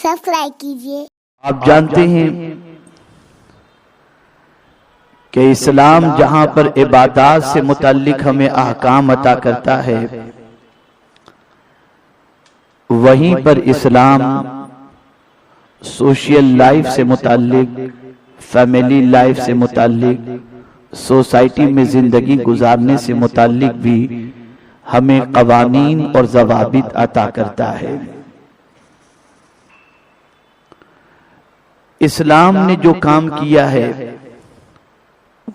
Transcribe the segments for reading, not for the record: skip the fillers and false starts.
Subscribe कीजिए। आप जानते हैं कि इस्लाम जहां पर इबादत से मुताल्लिक हमें अहकाम अता करता है, वहीं पर इस्लाम सोशल लाइफ से मुताल्लिक, फैमिली लाइफ से मुताल्लिक, सोसाइटी में जिंदगी गुजारने से मुताल्लिक भी हमें कवानीन और ज़वाबित अता करता है। इस्लाम ने जो काम किया है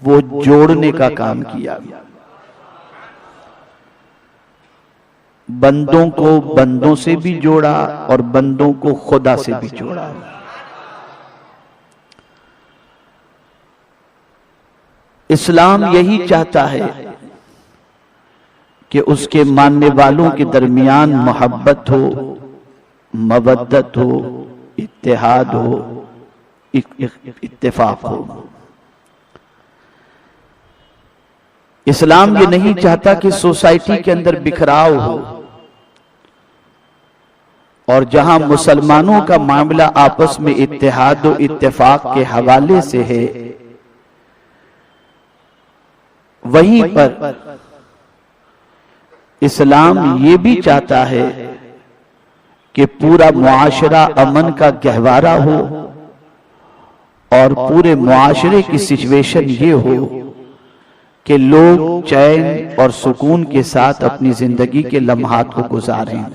वो जोड़ने का काम किया। बंदों को बंदों से भी जोड़ा और बंदों को खुदा से भी जोड़ा। इस्लाम यही चाहता है कि उसके मानने वालों के दरमियान मोहब्बत हो, मवद्दत हो, इत्तेहाद हो, इत्तेफाक हो। इस्लाम ये नहीं चाहता कि सोसाइटी के अंदर बिखराव हो, और जहां मुसलमानों का मामला आपस में इत्तेहाद और इत्तेफाक के हवाले से है, वहीं पर इस्लाम ये भी चाहता है कि पूरा मुआशरा अमन का गहवारा हो और पूरे मुआशरे की सिचुएशन ये हो कि लोग चैन और सुकून के साथ अपनी जिंदगी के लम्हात को गुजारें।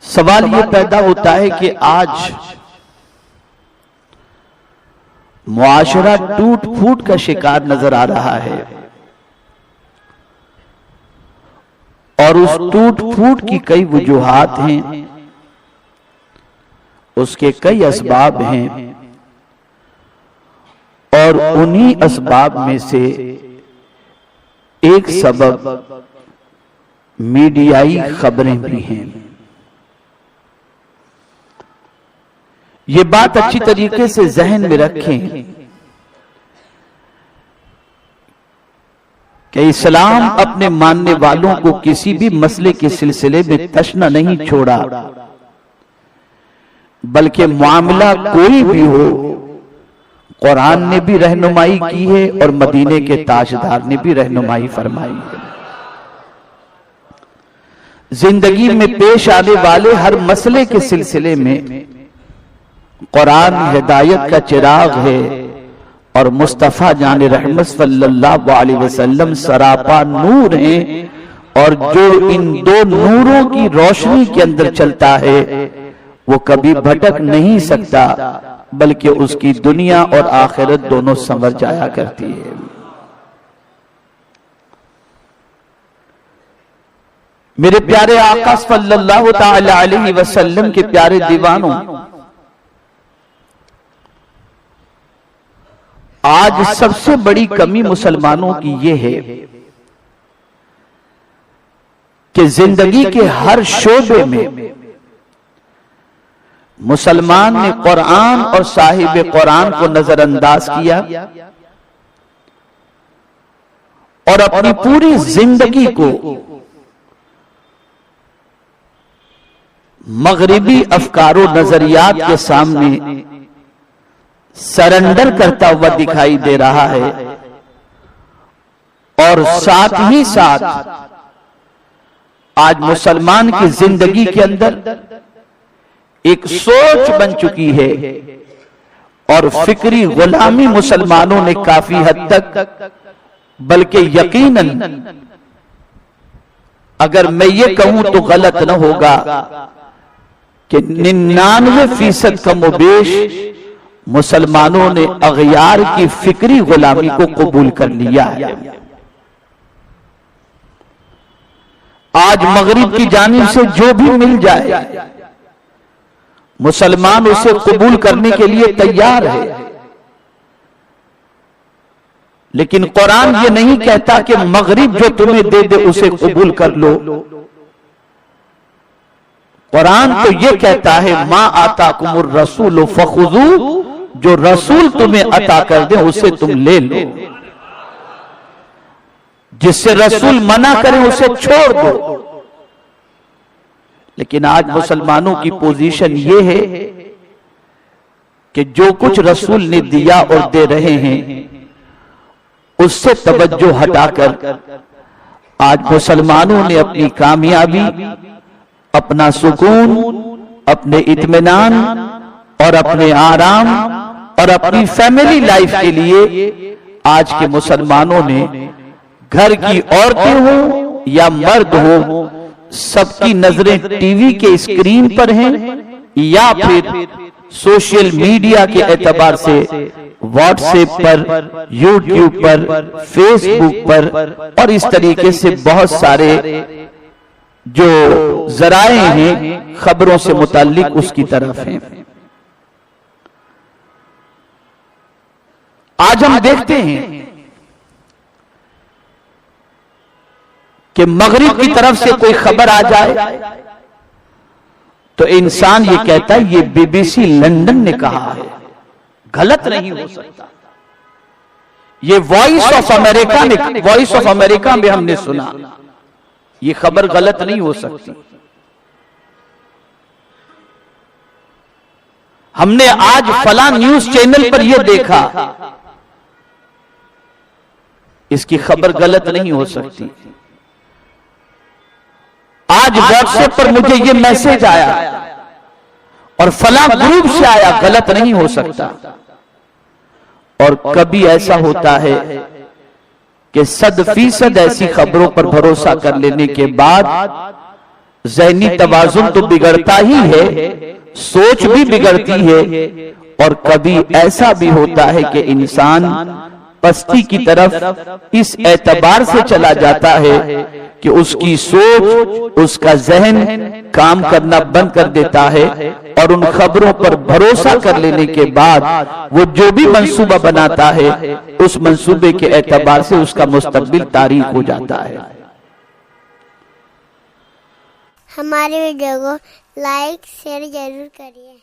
सवाल ये पैदा होता है कि आज मुआशरा टूट फूट का शिकार नजर आ रहा है, और उस टूट फूट की कई वजूहात हैं, उसके कई असबाब हैं, और उन्हीं असबाब में से एक सबब मीडियाई खबरें भी हैं। ये बात अच्छी तरीके से जहन में रखें कि इस्लाम अपने मानने वालों को किसी भी मसले के सिलसिले में तशना नहीं छोड़ा, बल्कि मामला कोई भी हो, कुरान ने भी रहनुमाई की है और मदीने के ताजदार ने भी रहनुमाई फरमाई है। जिंदगी में पेश आने वाले हर मसले के सिलसिले में कुरान हिदायत का चिराग है, और मुस्तफा जान रहमत सल्लल्लाहु अलैहि वसल्लम सरापा नूर हैं, और जो इन दो नूरों की रोशनी के अंदर चलता है वो कभी भटक नहीं सकता, बल्कि उसकी दुनिया और आखिरत दोनों संवर जाया करती है। मेरे प्यारे आका सल्लल्लाहु ताला अलैहि वसल्लम के प्यारे दीवानों, आज सबसे बड़ी कमी मुसलमानों की ये है कि जिंदगी के हर शोबे में मुसलमान ने कुरान और साहिब कुरान को नजरअंदाज किया, और अपनी पूरी जिंदगी को मगरिबी अफकारो नजरियात के सामने सरेंडर करता हुआ दिखाई दे रहा है, और साथ ही साथ आज मुसलमान की जिंदगी के अंदर एक सोच बन चुकी है, और फिक्री गुलामी मुसलमानों ने काफी हद तक, बल्कि यकीनन अगर मैं ये कहूं तो गलत न होगा कि 99% कमोबेश मुसलमानों ने अगयार की फिक्री गुलामी को कबूल कर लिया है। आज मगरिब की जानिब से जो भी मिल जाए, मुसलमान उसे कबूल करने के लिए तैयार है, लेकिन कुरान ये नहीं कहता कि मगरिब जो तुम्हें दे दे उसे कबूल कर लो। कुरान तो ये कहता है मा आताकुमुर रसूल फखुजू, जो रसूल तुम्हें अता कर दे उसे तुम ले लो, जिससे रसूल मना करे उसे छोड़ दो। لیکن آج مسلمانوں کی پوزیشن یہ ہے کہ جو کچھ رسول نے دیا اور دے رہے ہیں اس سے توجہ ہٹا کر آج مسلمانوں نے اپنی کامیابی، اپنا سکون، اپنے اطمینان اور اپنے آرام اور اپنی فیملی لائف کے لیے آج کے مسلمانوں نے گھر کی عورتیں ہوں یا مرد ہوں، سب کی نظریں ٹی وی کے اسکرین پر ہیں یا پھر سوشل میڈیا کے اعتبار سے واٹس ایپ پر، یوٹیوب پر، فیس بک پر اور اس طریقے سے بہت سارے جو ذرائع ہیں خبروں سے متعلق اس کی طرف ہیں۔ آج ہم دیکھتے ہیں کہ مغرب کی طرف سے کوئی خبر آ جائے تو انسان یہ کہتا ہے یہ بی بی سی لندن نے کہا ہے، غلط نہیں ہو سکتا۔ یہ وائس آف امریکہ میں ہم نے سنا، یہ خبر غلط نہیں ہو سکتی۔ ہم نے آج فلاں نیوز چینل پر یہ دیکھا، اس کی خبر غلط نہیں ہو سکتی۔ آج واٹس ایپ پر مجھے یہ میسج آیا اور فلاں گروپ سے آیا، غلط نہیں ہو سکتا۔ اور کبھی ایسا ہوتا ہے کہ 100% ایسی خبروں پر بھروسہ کر لینے کے بعد ذہنی توازن تو بگڑتا ہی ہے، سوچ بھی بگڑتی ہے، اور کبھی ایسا بھی ہوتا ہے کہ انسان پستی کی طرف اس اعتبار سے چلا جاتا ہے کہ اس کی سوچ، اس کا ذہن کام کرنا بند کر دیتا ہے، اور ان خبروں پر بھروسہ کر لینے کے بعد وہ جو بھی منصوبہ بناتا ہے اس منصوبے کے اعتبار سے اس کا مستقبل تاریک ہو جاتا ہے۔ ہماری ویڈیو کو لائک شیئر ضرور کریے۔